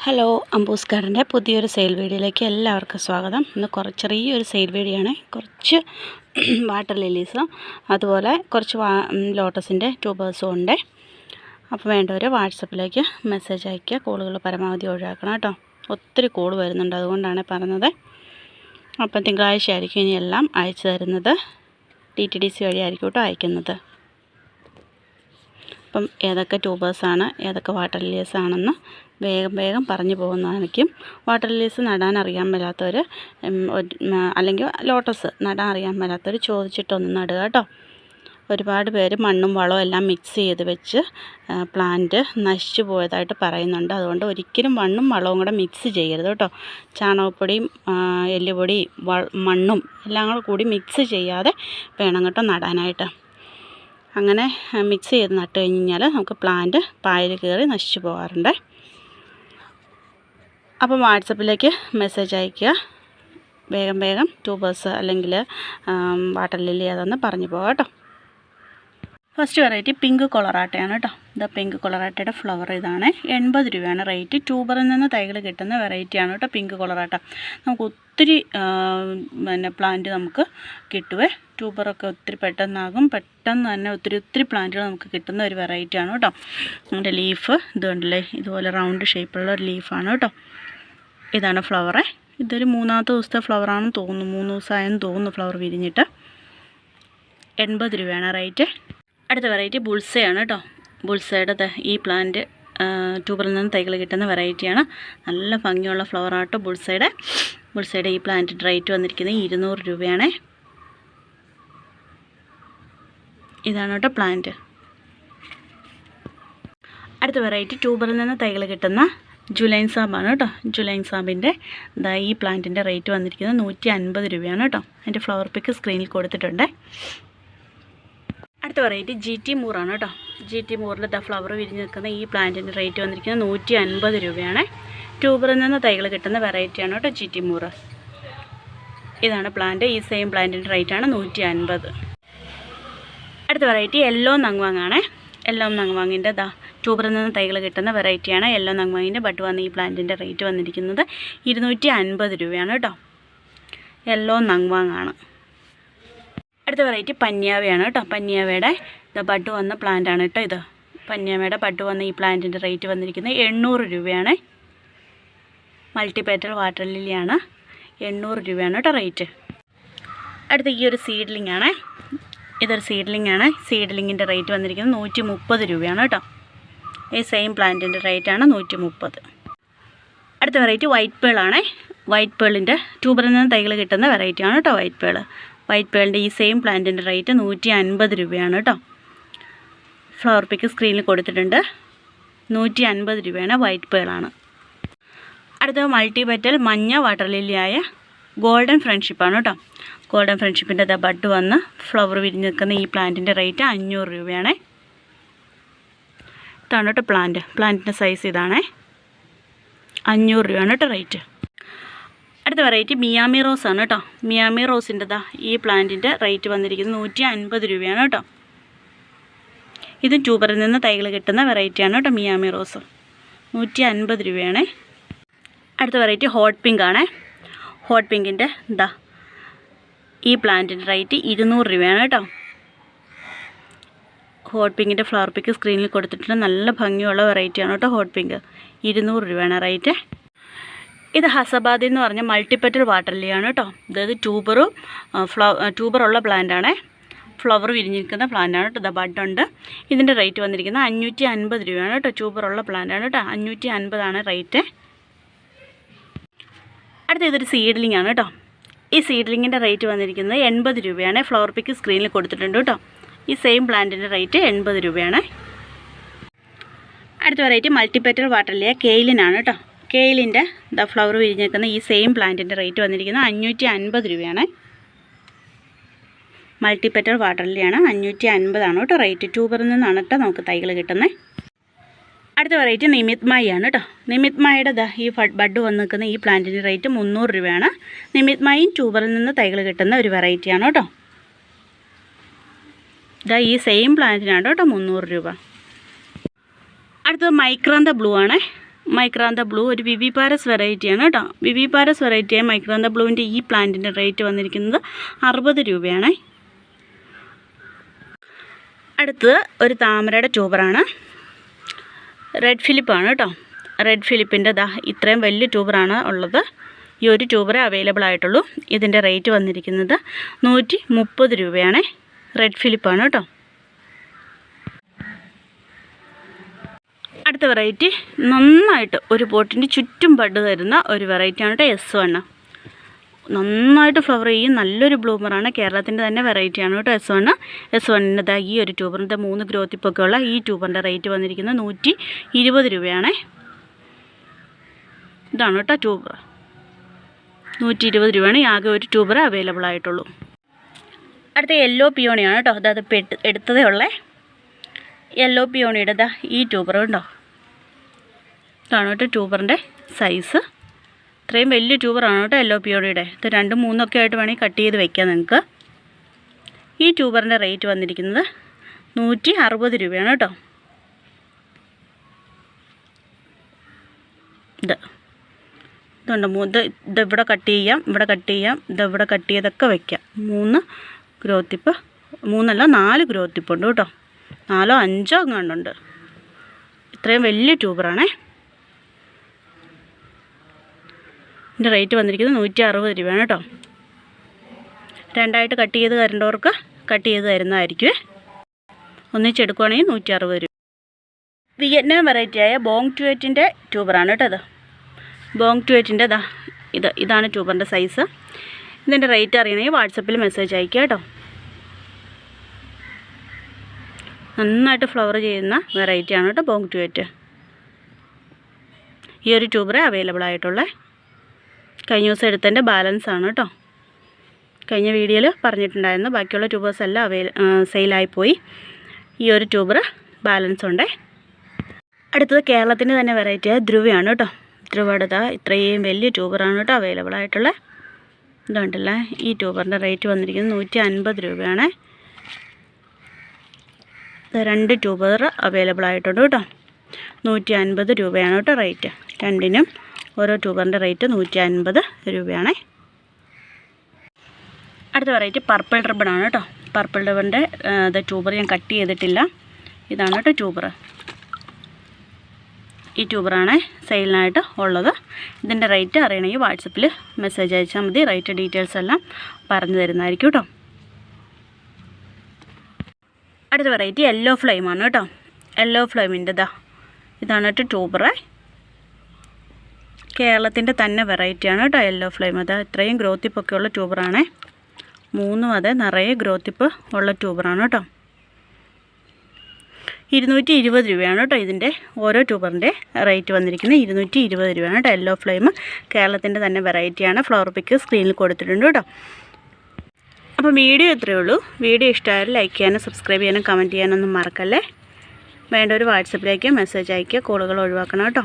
Hello, അംബൂസ് ഗാർഡൻ്റെ പുതിയൊരു sale വീഡിയോയിലേക്ക് എല്ലാവർക്കും സ്വാഗതം. ഇന്ന് ചെറിയൊരു സെയിൽ വീഡിയോ ആണ്. കുറച്ച് വാട്ടർ ലില്ലീസും അതുപോലെ കുറച്ച് ലോട്ടസിൻ്റെ ട്യൂബേഴ്സും ഉണ്ട്. അപ്പോൾ വേണ്ടവർ വാട്സപ്പിലേക്ക് മെസ്സേജ് അയയ്ക്കുക. കോളുകൾ പരമാവധി ഒഴിവാക്കണം കേട്ടോ. ഒത്തിരി കോൾ വരുന്നുണ്ട്, അതുകൊണ്ടാണ് പറഞ്ഞത്. അപ്പം തിങ്കളാഴ്ച ആയിരിക്കും ഇനി എല്ലാം അയച്ചു തരുന്നത്. DTDC വഴിയായിരിക്കും കേട്ടോ അയക്കുന്നത്. അപ്പം ഏതൊക്കെ ട്യൂബേഴ്സാണ്, ഏതൊക്കെ വാട്ടർ ലില്ലീസ് ആണെന്ന് വേഗം പറഞ്ഞു പോകുന്നതായിരിക്കും. വാട്ടർ ലില്ലീസ് നടാൻ അറിയാൻ മേലാത്തവർ അല്ലെങ്കിൽ ലോട്ടസ് നടാൻ അറിയാൻ മേലാത്തവർ ചോദിച്ചിട്ടൊന്ന് നടുക കേട്ടോ. ഒരുപാട് പേര് മണ്ണും വളവും എല്ലാം മിക്സ് ചെയ്ത് വെച്ച് പ്ലാന്റ് നശിച്ചു പോയതായിട്ട് പറയുന്നുണ്ട്. അതുകൊണ്ട് ഒരിക്കലും മണ്ണും വളവും കൂടെ മിക്സ് ചെയ്യരുത് കേട്ടോ. ചാണകപ്പൊടിയും എല്ലുപൊടിയും മണ്ണും എല്ലാം കൂടി മിക്സ് ചെയ്യാതെ വേണം കേട്ടോ നടാനായിട്ട്. അങ്ങനെ മിക്സ് ചെയ്ത് നട്ട് കഴിഞ്ഞാൽ നമുക്ക് പ്ലാന്റ് പായൽ കയറി നശിച്ചു പോകാറുണ്ട്. അപ്പോൾ വാട്സപ്പിലേക്ക് മെസ്സേജ് അയയ്ക്കുക. വേഗം ട്യൂബേഴ്സ് അല്ലെങ്കിൽ വാട്ടർ ലില്ലി അതൊന്ന് പറഞ്ഞു പോകാം കേട്ടോ. ഫസ്റ്റ് വെറൈറ്റി പിങ്ക് കൊളറാട്ടയാണ് കേട്ടോ. ഇത് പിങ്ക് കൊളറാട്ടയുടെ ഫ്ലവർ ഇതാണ്. 80 രൂപയാണ് റേറ്റ്. ട്യൂബറിൽ നിന്ന് തൈകൾ കിട്ടുന്ന വെറൈറ്റിയാണ് കേട്ടോ പിങ്ക് കൊളറാട്ട. നമുക്ക് ഒത്തിരി പ്ലാന്റ് നമുക്ക് കിട്ടുവേ. ട്യൂബറൊക്കെ ഒത്തിരി പെട്ടെന്ന് തന്നെ ഒത്തിരി പ്ലാന്റുകൾ നമുക്ക് കിട്ടുന്ന ഒരു വെറൈറ്റിയാണ് കേട്ടോ. അതിൻ്റെ ലീഫ് ഇത് കണ്ടില്ലേ, ഇതുപോലെ റൗണ്ട് ഷേപ്പുള്ള ഒരു ലീഫാണ് കേട്ടോ. ഇതാണ് ഫ്ലവറ്. ഇതൊരു 3-ാമത്തെ ദിവസത്തെ ഫ്ലവറാണെന്ന് തോന്നുന്നു. 3 ദിവസമായെന്ന് തോന്നുന്നു ഫ്ലവർ വിരിഞ്ഞിട്ട്. 80 രൂപയാണ് റേറ്റ്. അടുത്ത വെറൈറ്റി ബുൾസയാണ് കേട്ടോ. ബുൾസയുടെ ഈ പ്ലാന്റ് ട്യൂബറിൽ നിന്ന് തൈകൾ കിട്ടുന്ന വെറൈറ്റിയാണ്. നല്ല ഭംഗിയുള്ള ഫ്ലവറാട്ടോ ബുൾസയുടെ ഈ പ്ലാന്റിൻ്റെ റേറ്റ് വന്നിരിക്കുന്നത് 200 രൂപയാണ്. ഇതാണ് കേട്ടോ പ്ലാന്റ്. അടുത്ത വെറൈറ്റി ട്യൂബറിൽ നിന്ന് തൈകൾ കിട്ടുന്ന ജുലൈൻ സാബാണ് കേട്ടോ. ജുലൈൻ സാബിൻ്റെ ഈ പ്ലാന്റിൻ്റെ റേറ്റ് വന്നിരിക്കുന്നത് 150 രൂപയാണ് കേട്ടോ. അതിൻ്റെ ഫ്ലവർ പിക്ക് സ്ക്രീനിൽ കൊടുത്തിട്ടുണ്ട്. അടുത്ത വെറൈറ്റി GT മൂറാണ് കേട്ടോ. GT മൂറിൽ ഫ്ലവർ വിരിഞ്ഞ് നിൽക്കുന്ന ഈ പ്ലാന്റിൻ്റെ റേറ്റ് വന്നിരിക്കുന്നത് 150 രൂപയാണ്. ട്യൂബറിൽ നിന്ന് തൈകൾ കിട്ടുന്ന വെറൈറ്റിയാണ് കേട്ടോ GT മൂറ്. ഇതാണ് പ്ലാന്റ്. ഈ സെയിം പ്ലാന്റിൻ്റെ റേറ്റാണ് 150. അടുത്ത വെറൈറ്റി യെല്ലോ നങ്വാങ്ങാണ്. യെല്ലോ നങ്വാങ്ങിൻ്റെ ട്യൂബറിൽ നിന്ന് തൈകൾ കിട്ടുന്ന വെറൈറ്റിയാണ്. യെല്ലോ നങ്വാങ്ങിൻ്റെ ബഡ് വന്ന ഈ പ്ലാന്റിൻ്റെ റേറ്റ് വന്നിരിക്കുന്നത് 250 രൂപയാണ് കേട്ടോ. യെല്ലോ നങ്വാങ്ങാണ്. അടുത്ത വെറൈറ്റി പന്യാവയാണ് കേട്ടോ. പന്യാവയുടെ ബഡ് വന്ന പ്ലാന്റാണ് കേട്ടോ ഇത്. പന്യാവയുടെ ബഡ് വന്ന ഈ പ്ലാന്റിൻ്റെ റേറ്റ് വന്നിരിക്കുന്നത് 800 രൂപയാണ്. Multipetal water ലില്ലിയാണ്. 800 രൂപയാണ് കേട്ടോ റേറ്റ്. അടുത്ത ഈ ഒരു സീഡ്ലിംഗ് ആണ്. ഇതൊരു സീഡ്ലിംഗ് ആണ്. സീഡ്ലിങ്ങിൻ്റെ റേറ്റ് വന്നിരിക്കുന്നത് 130 രൂപയാണ് കേട്ടോ. ഈ സെയിം പ്ലാന്റിൻ്റെ റേറ്റാണ് 130. അടുത്ത വെറൈറ്റി വൈറ്റ് പേളാണ്. വൈറ്റ് പേളിൻ്റെ ട്യൂബറിൽ നിന്ന് തൈകൾ കിട്ടുന്ന വെറൈറ്റിയാണ് കേട്ടോ വൈറ്റ് പേൾ. വൈറ്റ് പേളിൻ്റെ ഈ സെയിം പ്ലാന്റിൻ്റെ റേറ്റ് 150 രൂപയാണ് കേട്ടോ. ഫ്ലവർ പിക്ക് സ്ക്രീനിൽ കൊടുത്തിട്ടുണ്ട്. 150 രൂപയാണ്. വൈറ്റ് പേളാണ്. അടുത്ത മൾട്ടിപെറ്റൽ മഞ്ഞ വാട്ടർ ലില്ലിയായ ഗോൾഡൻ ഫ്രണ്ട്ഷിപ്പാണ് കേട്ടോ. ഗോൾഡൻ ഫ്രണ്ട്ഷിപ്പിൻ്റെ ബഡ് വന്ന് ഫ്ലവർ വിരിഞ്ഞ് നിൽക്കുന്ന ഈ പ്ലാന്റിൻ്റെ റേറ്റ് 500 രൂപയാണ്. ഇതാണ് കേട്ടോ പ്ലാന്റിൻ്റെ സൈസ് ഇതാണ്. 500 രൂപയാണ് കേട്ടോ റേറ്റ്. അടുത്ത വെറൈറ്റി മിയാമി റോസ് ആണ് കേട്ടോ. മിയാമി റോസിൻ്റെ ഈ പ്ലാന്റിൻ്റെ റേറ്റ് വന്നിരിക്കുന്നത് 150 രൂപയാണ് കേട്ടോ. ഇത് ട്യൂബറിൽ നിന്ന് തൈകൾ കിട്ടുന്ന വെറൈറ്റിയാണ് കേട്ടോ മിയാമി റോസ്. 150 രൂപയാണ്. അടുത്ത വെറൈറ്റി ഹോട്ട് പിങ്ക് ആണ്. ഹോട്ട് പിങ്കിൻ്റെ ഈ പ്ലാന്റിൻ്റെ റേറ്റ് 200 രൂപയാണ് കേട്ടോ. ഹോട്ട് പിങ്കിൻ്റെ ഫ്ലവർ പിക്ക് സ്ക്രീനിൽ കൊടുത്തിട്ടുണ്ട്. നല്ല ഭംഗിയുള്ള വെറൈറ്റിയാണ് കേട്ടോ ഹോട്ട് പിങ്ക്. 200 രൂപയാണ് റേറ്റ്. ഇത് ഹസബാദി എന്ന് പറഞ്ഞ മൾട്ടിപെറ്റൽ വാട്ടർ ലില്ലിയാണ് കേട്ടോ. അതായത് ട്യൂബറുള്ള പ്ലാന്റാണ്. ഫ്ലവർ വിരിഞ്ഞിരിക്കുന്ന പ്ലാന്റാണ് കേട്ടോ. ബഡുണ്ട്. ഇതിൻ്റെ റേറ്റ് വന്നിരിക്കുന്നത് 550 രൂപയാണ് കേട്ടോ. ട്യൂബറുള്ള പ്ലാന്റാണ് കേട്ടോ. 550 റേറ്റ്. അടുത്ത ഇതൊരു സീഡ്ലിംഗ് ആണ് കേട്ടോ. ഈ സീഡ്ലിങ്ങിൻ്റെ റേറ്റ് വന്നിരിക്കുന്നത് 80 രൂപയാണ്. ഫ്ലവർ പിക്ക് സ്ക്രീനിൽ കൊടുത്തിട്ടുണ്ട് കേട്ടോ. ഈ സെയിം പ്ലാന്റിൻ്റെ റേറ്റ് 80 രൂപയാണ്. അടുത്ത വെറൈറ്റി മൾട്ടിപെറ്റൽ വാട്ടർ ലില്ലിയ കെയിലിനാണ് കേട്ടോ. കെയിലിൻ്റെ ഫ്ലവർ വിരിഞ്ഞേക്കുന്ന ഈ സെയിം പ്ലാന്റിൻ്റെ റേറ്റ് വന്നിരിക്കുന്നത് 550 രൂപയാണ്. Multipetal water ലില്ലിയാണ്. 550 കേട്ടോ റേറ്റ്. ട്യൂബറിൽ നിന്നാണ് കേട്ടോ നമുക്ക് തൈകൾ കിട്ടുന്നത്. അടുത്ത വെറൈറ്റി നിമിത് മായിയാണ് കേട്ടോ. നിമിത് മായുടെ ഈ ബഡ് വന്ന് നിൽക്കുന്ന ഈ പ്ലാന്റിൻ്റെ റേറ്റ് 300 രൂപയാണ്. നിമിത് മായും ട്യൂബറിൽ നിന്ന് തൈകൾ കിട്ടുന്ന ഒരു വെറൈറ്റിയാണ് കേട്ടോ. ഈ സെയിം പ്ലാന്റിനാണ് കേട്ടോ 300 രൂപ. അടുത്തത് മൈക്രാന്ത ബ്ലൂ ആണ്. മൈക്രാന്ത ബ്ലൂ ഒരു വിവിപാരസ് വെറൈറ്റിയാണ് കേട്ടോ. വിവിപാരസ് വെറൈറ്റിയായ മൈക്രാന്ത ബ്ലൂവിൻ്റെ ഈ പ്ലാന്റിൻ്റെ റേറ്റ് വന്നിരിക്കുന്നത് 60 രൂപയാണ്. അടുത്തത് ഒരു താമരയുടെ ട്യൂബറാണ്. റെഡ് ഫിലിപ്പാണ് കേട്ടോ. റെഡ് ഫിലിപ്പിൻ്റെ ഇത്രയും വലിയ ട്യൂബറാണ് ഉള്ളത്. ഈ ഒരു ട്യൂബറേ അവൈലബിൾ ആയിട്ടുള്ളൂ. ഇതിൻ്റെ റേറ്റ് വന്നിരിക്കുന്നത് 130 രൂപയാണ്. റെഡ് ഫിലിപ്പാണ് കേട്ടോ. അടുത്ത വെറൈറ്റി നന്നായിട്ട് ഒരു പോട്ടിൻ്റെ ചുറ്റും ബഡ് തരുന്ന ഒരു വെറൈറ്റിയാണ് കേട്ടോ. S1 നന്നായിട്ട് ഫ്ലവർ ചെയ്യും. നല്ലൊരു ബ്ലൂമറാണ്. കേരളത്തിൻ്റെ തന്നെ വെറൈറ്റിയാണ് കേട്ടോ S1. S1ൻ്റെ ഈ ഒരു ട്യൂബറിൻ്റെ 3 ഗ്രോത്ത് ടിപ്പൊക്കെ ഉള്ള ഈ ട്യൂബറിൻ്റെ റേറ്റ് വന്നിരിക്കുന്നത് 120 രൂപയാണ്. ഇതാണ് കേട്ടോ ട്യൂബർ. 120 രൂപയാണ്. ആകെ ഒരു ട്യൂബർ അവൈലബിൾ ആയിട്ടുള്ളൂ. അടുത്ത യെല്ലോ പിയോണിയാണ് കേട്ടോ. അതായത് എടുത്തതേ ഉള്ളേ. യെല്ലോ പിയോണിയുടെ ഈ ട്യൂബർ ഉണ്ടോ. ഇതാണ് കേട്ടോ ട്യൂബറിൻ്റെ സൈസ്. ഇത്രയും വലിയ ട്യൂബറാണ് കേട്ടോ യെല്ലോ പിയോണിയുടെ. ഇത് 2, 3 ഒക്കെ ആയിട്ട് വേണമെങ്കിൽ കട്ട് ചെയ്ത് വെക്കാം നിങ്ങൾക്ക്. ഈ ട്യൂബറിൻ്റെ റേറ്റ് വന്നിരിക്കുന്നത് 160 രൂപയാണ് കേട്ടോ. ഇതുണ്ട്. ഇതിവിടെ കട്ട് ചെയ്യാം, ഇവിടെ കട്ട് ചെയ്യാം, ഇതിവിടെ കട്ട് ചെയ്തൊക്കെ വയ്ക്കാം. 3 ഗ്രോത്ത് ടിപ്പ്, 3 അല്ല 4 ഗ്രോത്ത് ടിപ്പ് ഉണ്ട് കേട്ടോ. 4 5 അങ്ങാണ്ടുണ്ട്. ഇത്രയും വലിയ ട്യൂബറാണേ. ഇതിൻ്റെ റേറ്റ് വന്നിരിക്കുന്നത് 160 രൂപയാണ് കേട്ടോ. 2ആയിട്ട് കട്ട് ചെയ്ത് തരേണ്ടവർക്ക് കട്ട് ചെയ്ത് തരുന്നതായിരിക്കും. ഒന്നിച്ചെടുക്കുകയാണെങ്കിൽ 160 രൂപ. വിയറ്റ്നാം വെറൈറ്റിയായ ബോങ് ട്യൂറ്റിൻ്റെ ട്യൂബറാണ് കേട്ടോ. ഇത് ബോങ് ട്യൂറ്റിൻ്റെ ഇതാണ് ട്യൂബറിൻ്റെ സൈസ്. ഇതിൻ്റെ റേറ്റ് അറിയണമെങ്കിൽ വാട്സപ്പിൽ മെസ്സേജ് അയയ്ക്കുക കേട്ടോ. നന്നായിട്ട് ഫ്ലവർ ചെയ്യുന്ന വെറൈറ്റിയാണ് കേട്ടോ ബോങ് ട്യൂറ്റ്. ഈ ഒരു ട്യൂബറേ അവൈലബിൾ ആയിട്ടുള്ളത്. കഴിഞ്ഞ ദിവസം എടുത്തതിൻ്റെ ബാലൻസ് ആണ് കേട്ടോ. കഴിഞ്ഞ വീഡിയോയിൽ പറഞ്ഞിട്ടുണ്ടായിരുന്നു. ബാക്കിയുള്ള ട്യൂബേഴ്സ് എല്ലാം സെയിലായിപ്പോയി. ഈ ഒരു ട്യൂബർ ബാലൻസ് ഉണ്ട്. അടുത്തത് കേരളത്തിൻ്റെ തന്നെ വെറൈറ്റിയായ ധ്രുവയാണ് കേട്ടോ. ധ്രുവയുടെ ഇത്രയും വലിയ ട്യൂബറാണ് കേട്ടോ അവൈലബിൾ ആയിട്ടുള്ളത്. ഇതുണ്ടല്ലേ. ഈ ട്യൂബറിൻ്റെ റേറ്റ് വന്നിരിക്കുന്നത് 150 രൂപയാണ്. 2 ട്യൂബർ അവൈലബിൾ ആയിട്ടുണ്ട് കേട്ടോ. 150 രൂപയാണ് കേട്ടോ റേറ്റ്. രണ്ടിനും ഓരോ ട്യൂബറിൻ്റെ റേറ്റ് 150 രൂപയാണ്. അടുത്ത വെറൈറ്റി പർപ്പിൾ റിബണാണ് കേട്ടോ. പർപ്പിൾ റിബണിൻ്റെ ട്യൂബർ ഞാൻ കട്ട് ചെയ്തിട്ടില്ല. ഇതാണ് കേട്ടോ ട്യൂബർ. ഈ ട്യൂബറാണ് സെയിലിനായിട്ട് ഉള്ളത്. ഇതിൻ്റെ റേറ്റ് അറിയണമെങ്കിൽ വാട്സപ്പിൽ മെസ്സേജ് അയച്ചാൽ മതി. റേറ്റ് ഡീറ്റെയിൽസ് എല്ലാം പറഞ്ഞു തരുന്നതായിരിക്കും കേട്ടോ. അടുത്ത വെറൈറ്റി യെല്ലോ ഫ്ലെയിമാണ് കേട്ടോ. യെല്ലോ ഫ്ലെയിമിൻ്റെ ഇതാണ് കേട്ടോ ട്യൂബർ. കേരളത്തിൻ്റെ തന്നെ വെറൈറ്റിയാണ് കേട്ടോ യെല്ലോ ഫ്ലെയിം. ഇത്രയും ഗ്രോത്ത് ടിപ്പൊക്കെ ഉള്ള ട്യൂബറാണ്. 3 നിറയെ ഗ്രോത്ത് ടിപ്പ് ഉള്ള ട്യൂബറാണ് കേട്ടോ. 220 രൂപയാണ് കേട്ടോ ഇതിൻ്റെ ഓരോ ട്യൂബറിൻ്റെ റേറ്റ് വന്നിരിക്കുന്നത്. 220 രൂപയാണ് കേട്ടോ യെല്ലോ ഫ്ലെയിം. കേരളത്തിൻ്റെ തന്നെ വെറൈറ്റിയാണ്. ഫ്ലവർ പിക്ക് സ്ക്രീനിൽ കൊടുത്തിട്ടുണ്ട് കേട്ടോ. അപ്പോൾ വീഡിയോ ഇത്രയേ ഉള്ളൂ. വീഡിയോ ഇഷ്ടമായാൽ ലൈക്ക് ചെയ്യാനും സബ്സ്ക്രൈബ് ചെയ്യാനും കമൻറ്റ് ചെയ്യാനൊന്നും മറക്കല്ലേ. വേണ്ട ഒരു വാട്സപ്പിലേക്ക് മെസ്സേജ് അയയ്ക്കുക. കോളുകൾ ഒഴിവാക്കണം കേട്ടോ.